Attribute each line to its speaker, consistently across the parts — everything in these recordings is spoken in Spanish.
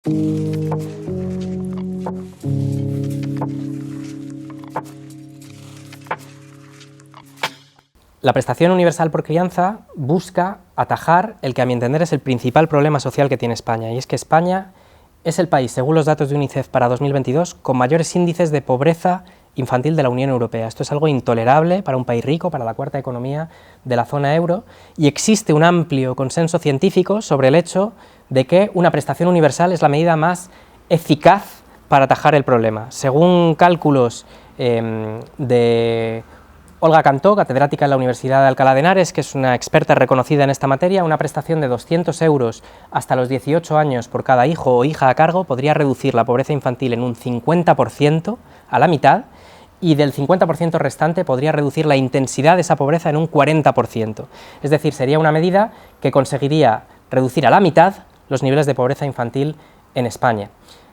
Speaker 1: La prestación universal por crianza busca atajar el que, a mi entender, es el principal problema social que tiene España, y es que España es el país, según los datos de UNICEF para 2022, con mayores índices de pobreza infantil de la Unión Europea. Esto es algo intolerable para un país rico, para la cuarta economía de la zona euro, y existe un amplio consenso científico sobre el hecho de que una prestación universal es la medida más eficaz para atajar el problema. Según cálculos de Olga Cantó, catedrática en la Universidad de Alcalá de Henares, que es una experta reconocida en esta materia, una prestación de 200 euros hasta los 18 años por cada hijo o hija a cargo podría reducir la pobreza infantil en un 50%, a la mitad, y del 50% restante podría reducir la intensidad de esa pobreza en un 40%. Es decir, sería una medida que conseguiría reducir a la mitad los niveles de pobreza infantil en España.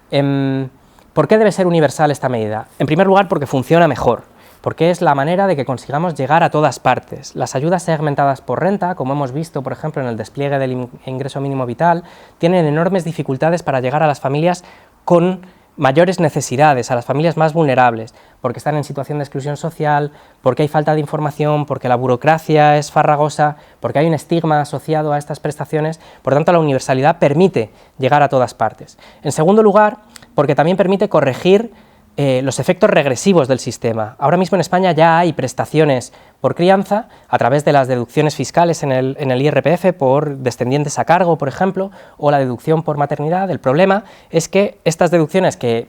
Speaker 1: ¿Por qué debe ser universal esta medida? En primer lugar, porque funciona mejor, porque es la manera de que consigamos llegar a todas partes. Las ayudas segmentadas por renta, como hemos visto, por ejemplo, en el despliegue del ingreso mínimo vital, tienen enormes dificultades para llegar a las familias con mayores necesidades, a las familias más vulnerables, porque están en situación de exclusión social, porque hay falta de información, porque la burocracia es farragosa, porque hay un estigma asociado a estas prestaciones. Por tanto, la universalidad permite llegar a todas partes. En segundo lugar, porque también permite corregir los efectos regresivos del sistema. Ahora mismo en España ya hay prestaciones por crianza a través de las deducciones fiscales en el IRPF por descendientes a cargo, por ejemplo, o la deducción por maternidad. El problema es que estas deducciones, que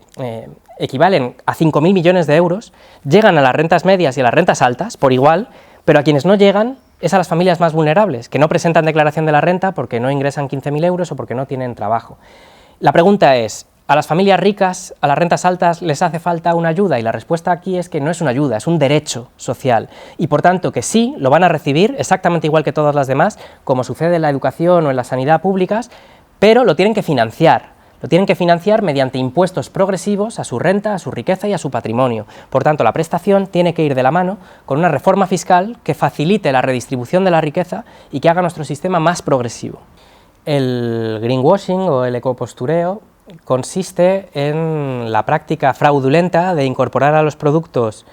Speaker 1: equivalen a 5.000 millones de euros, llegan a las rentas medias y a las rentas altas por igual, pero a quienes no llegan es a las familias más vulnerables, que no presentan declaración de la renta porque no ingresan 15.000 euros o porque no tienen trabajo. La pregunta es: ¿a las familias ricas, a las rentas altas, les hace falta una ayuda? Y la respuesta aquí es que no es una ayuda, es un derecho social, y por tanto que sí, lo van a recibir exactamente igual que todas las demás, como sucede en la educación o en la sanidad públicas, pero lo tienen que financiar. Lo tienen que financiar mediante impuestos progresivos a su renta, a su riqueza y a su patrimonio. Por tanto, la prestación tiene que ir de la mano con una reforma fiscal que facilite la redistribución de la riqueza y que haga nuestro sistema más progresivo. El greenwashing o el ecopostureo consiste en la práctica fraudulenta de incorporar a los productos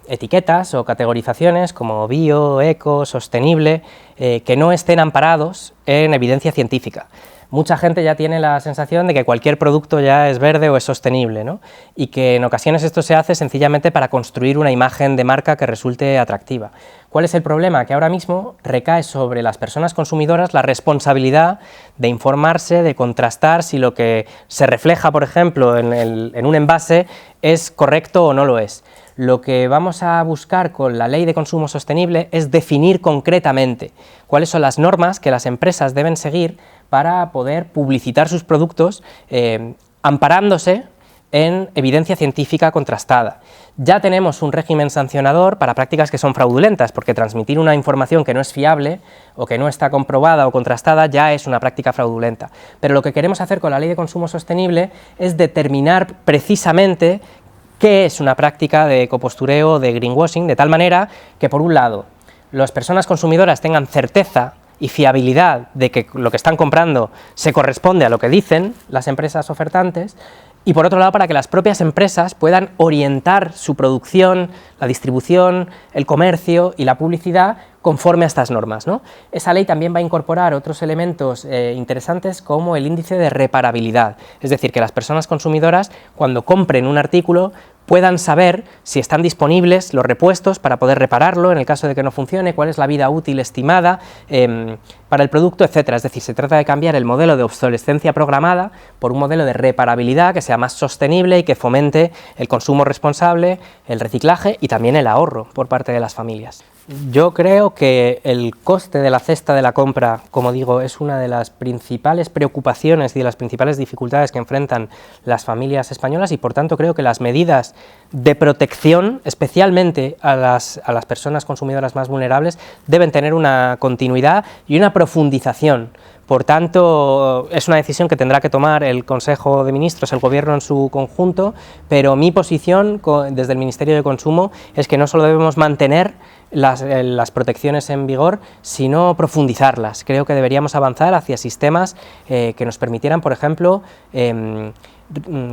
Speaker 1: etiquetas o categorizaciones como bio, eco, sostenible, que no estén amparados en evidencia científica. Mucha gente ya tiene la sensación de que cualquier producto ya es verde o es sostenible, ¿no? Y que en ocasiones esto se hace sencillamente para construir una imagen de marca que resulte atractiva. ¿Cuál es el problema? Que ahora mismo recae sobre las personas consumidoras la responsabilidad de informarse, de contrastar si lo que se refleja, por ejemplo, en un envase es correcto o no lo es. Lo que vamos a buscar con la Ley de Consumo Sostenible es definir concretamente cuáles son las normas que las empresas deben seguir para poder publicitar sus productos amparándose en evidencia científica contrastada. Ya tenemos un régimen sancionador para prácticas que son fraudulentas, porque transmitir una información que no es fiable o que no está comprobada o contrastada ya es una práctica fraudulenta. Pero lo que queremos hacer con la Ley de Consumo Sostenible es determinar precisamente qué es una práctica de ecopostureo, de greenwashing, de tal manera que, por un lado, las personas consumidoras tengan certeza y fiabilidad de que lo que están comprando se corresponde a lo que dicen las empresas ofertantes, y por otro lado, para que las propias empresas puedan orientar su producción, la distribución, el comercio y la publicidad conforme a estas normas, ¿no? Esa ley también va a incorporar otros elementos interesantes, como el índice de reparabilidad, es decir, que las personas consumidoras, cuando compren un artículo, puedan saber si están disponibles los repuestos para poder repararlo en el caso de que no funcione, cuál es la vida útil estimada para el producto, etcétera. Es decir, se trata de cambiar el modelo de obsolescencia programada por un modelo de reparabilidad que sea más sostenible y que fomente el consumo responsable, el reciclaje y también el ahorro por parte de las familias. Yo creo que el coste de la cesta de la compra, como digo, es una de las principales preocupaciones y de las principales dificultades que enfrentan las familias españolas, y por tanto creo que las medidas de protección, especialmente a las personas consumidoras más vulnerables, deben tener una continuidad y una profundización, Por tanto, es una decisión que tendrá que tomar el Consejo de Ministros, el Gobierno en su conjunto, pero mi posición desde el Ministerio de Consumo es que no solo debemos mantener las protecciones en vigor, sino profundizarlas. Creo que deberíamos avanzar hacia sistemas que nos permitieran, por ejemplo,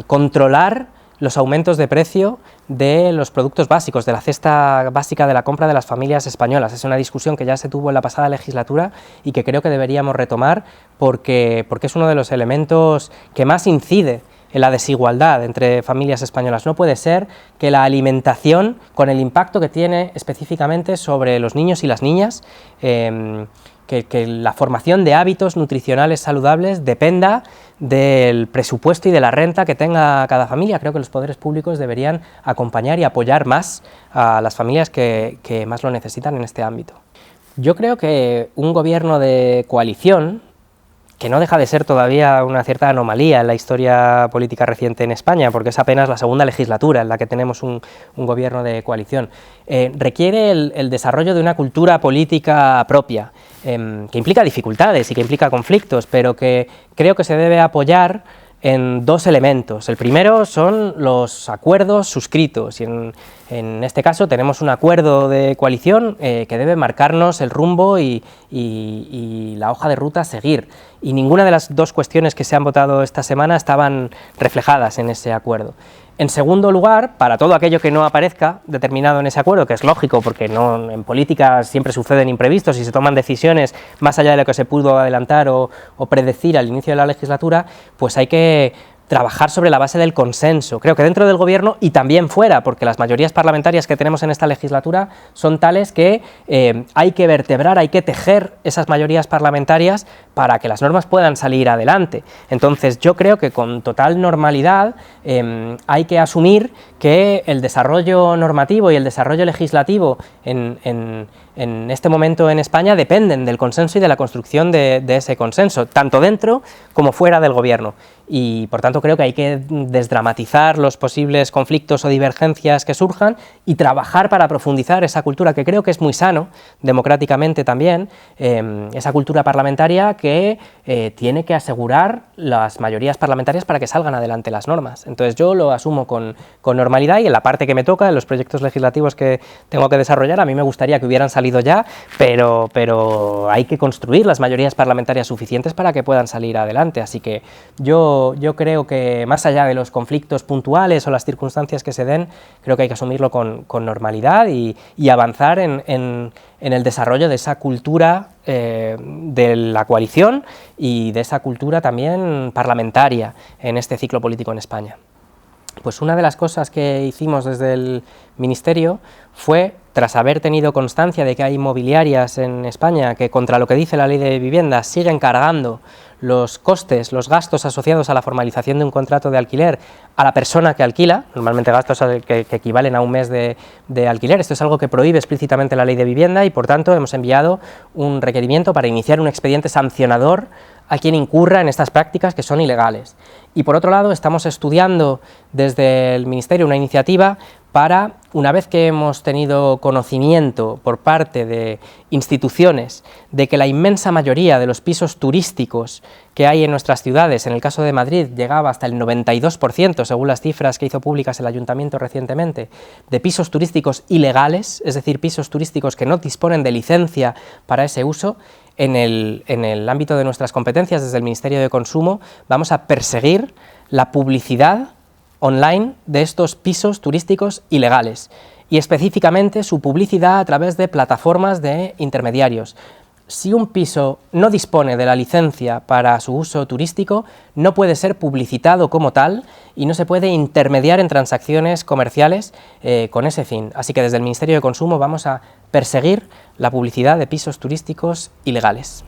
Speaker 1: controlar los aumentos de precio de los productos básicos, de la cesta básica de la compra de las familias españolas. Es una discusión que ya se tuvo en la pasada legislatura y que creo que deberíamos retomar porque es uno de los elementos que más incide en la desigualdad entre familias españolas. No puede ser que la alimentación, con el impacto que tiene específicamente sobre los niños y las niñas, que la formación de hábitos nutricionales saludables dependa del presupuesto y de la renta que tenga cada familia. Creo que los poderes públicos deberían acompañar y apoyar más a las familias que más lo necesitan en este ámbito. Yo creo que un gobierno de coalición, que no deja de ser todavía una cierta anomalía en la historia política reciente en España, porque es apenas la segunda legislatura en la que tenemos un gobierno de coalición, requiere el desarrollo de una cultura política propia, que implica dificultades y que implica conflictos, pero que creo que se debe apoyar en dos elementos. El primero son los acuerdos suscritos y en este caso tenemos un acuerdo de coalición que debe marcarnos el rumbo y la hoja de ruta a seguir, y ninguna de las dos cuestiones que se han votado esta semana estaban reflejadas en ese acuerdo. En segundo lugar, para todo aquello que no aparezca determinado en ese acuerdo, que es lógico porque en política siempre suceden imprevistos y se toman decisiones más allá de lo que se pudo adelantar o predecir al inicio de la legislatura, pues hay que trabajar sobre la base del consenso, creo que dentro del gobierno y también fuera, porque las mayorías parlamentarias que tenemos en esta legislatura son tales que hay que vertebrar, hay que tejer esas mayorías parlamentarias para que las normas puedan salir adelante. Entonces yo creo que con total normalidad hay que asumir que el desarrollo normativo y el desarrollo legislativo en este momento en España dependen del consenso y de la construcción de ese consenso, tanto dentro como fuera del gobierno. Y por tanto creo que hay que desdramatizar los posibles conflictos o divergencias que surjan y trabajar para profundizar esa cultura, que creo que es muy sano democráticamente también, esa cultura parlamentaria que tiene que asegurar las mayorías parlamentarias para que salgan adelante las normas. Entonces yo lo asumo con normalidad, y en la parte que me toca, en los proyectos legislativos que tengo que desarrollar, a mí me gustaría que hubieran salido ya, pero hay que construir las mayorías parlamentarias suficientes para que puedan salir adelante. Así que yo creo que más allá de los conflictos puntuales o las circunstancias que se den, creo que hay que asumirlo con normalidad y avanzar en el desarrollo de esa cultura de la coalición y de esa cultura también parlamentaria en este ciclo político en España. Pues una de las cosas que hicimos desde el Ministerio fue, tras haber tenido constancia de que hay inmobiliarias en España que, contra lo que dice la Ley de Vivienda, siguen cargando los costes, los gastos asociados a la formalización de un contrato de alquiler a la persona que alquila, normalmente gastos que equivalen a un mes de alquiler. Esto es algo que prohíbe explícitamente la Ley de Vivienda y, por tanto, hemos enviado un requerimiento para iniciar un expediente sancionador a quien incurra en estas prácticas que son ilegales. Y por otro lado, estamos estudiando desde el Ministerio una iniciativa para, una vez que hemos tenido conocimiento por parte de instituciones de que la inmensa mayoría de los pisos turísticos que hay en nuestras ciudades, en el caso de Madrid llegaba hasta el 92%, según las cifras que hizo públicas el Ayuntamiento recientemente, de pisos turísticos ilegales, es decir, pisos turísticos que no disponen de licencia para ese uso, en el ámbito de nuestras competencias desde el Ministerio de Consumo vamos a perseguir la publicidad online de estos pisos turísticos ilegales y específicamente su publicidad a través de plataformas de intermediarios. Si un piso no dispone de la licencia para su uso turístico, no puede ser publicitado como tal y no se puede intermediar en transacciones comerciales con ese fin. Así que desde el Ministerio de Consumo vamos a perseguir la publicidad de pisos turísticos ilegales.